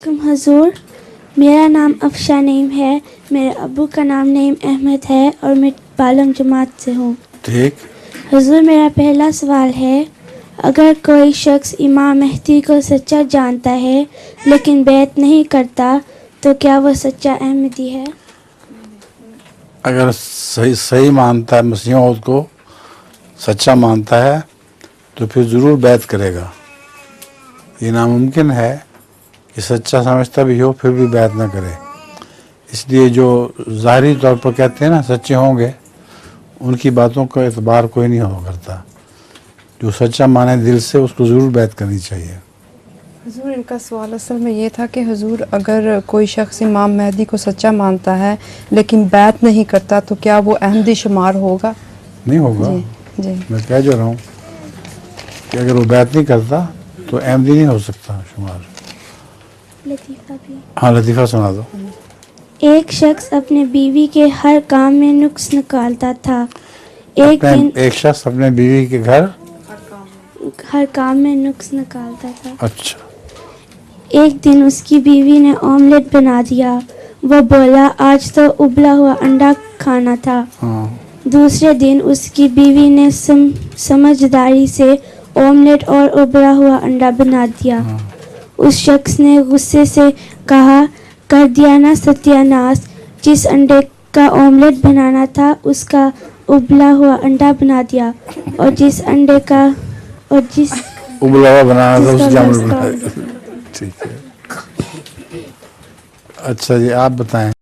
حضور، میرا نام افشا نعیم ہے، میرے ابو کا نام نعیم احمد ہے اور میں بالم جماعت سے ہوں۔ ٹھیک۔ حضور، میرا پہلا سوال ہے، اگر کوئی شخص امام مہدی کو سچا جانتا ہے لیکن بیعت نہیں کرتا تو کیا وہ سچا احمدی ہے؟ اگر صحیح مانتا ہے، مسیح موعود کو سچا مانتا ہے تو پھر ضرور بیعت کرے گا۔ یہ ناممکن ہے کہ سچا سمجھتا بھی ہو پھر بھی بیعت نہ کرے۔ اس لیے جو ظاہری طور پر کہتے ہیں نا سچے ہوں گے، ان کی باتوں کا اعتبار کوئی نہیں ہوا کرتا۔ جو سچا مانے دل سے، اس کو ضرور بیعت کرنی چاہیے۔ حضور، ان کا سوال اصل میں یہ تھا کہ حضور، اگر کوئی شخص امام مہدی کو سچا مانتا ہے لیکن بیعت نہیں کرتا تو کیا وہ احمدی شمار ہوگا؟ نہیں ہوگا۔ جی میں کہہ جو رہا ہوں کہ اگر وہ بیعت نہیں کرتا تو احمدی نہیں ہو سکتا شمار۔ لطیفہ بھی۔ ہاں، لطیفہ سنا دو۔ ایک شخص اپنے بیوی کے ہر کام میں نقص نکالتا تھا۔ ایک شخص اپنے بیوی کے گھر ہر کام میں نقص نکالتا تھا۔ اچھا۔ ایک دن اس کی بیوی نے آملیٹ بنا دیا۔ وہ بولا، آج تو ابلا ہوا انڈا کھانا تھا۔ ہاں۔ دوسرے دن اس کی بیوی نے سمجھداری سے آملیٹ اور ابلا ہوا انڈا بنا دیا۔ اس شخص نے غصے سے کہا، کر دیا نا ستیہ ناس، جس انڈے کا آملیٹ بنانا تھا اس کا ابلا ہوا انڈا بنا دیا، اور جس ابلا ہوا بنانا تھا اس جامل بنا دیا۔ ٹھیک ہے۔ اچھا جی، آپ بتائیں۔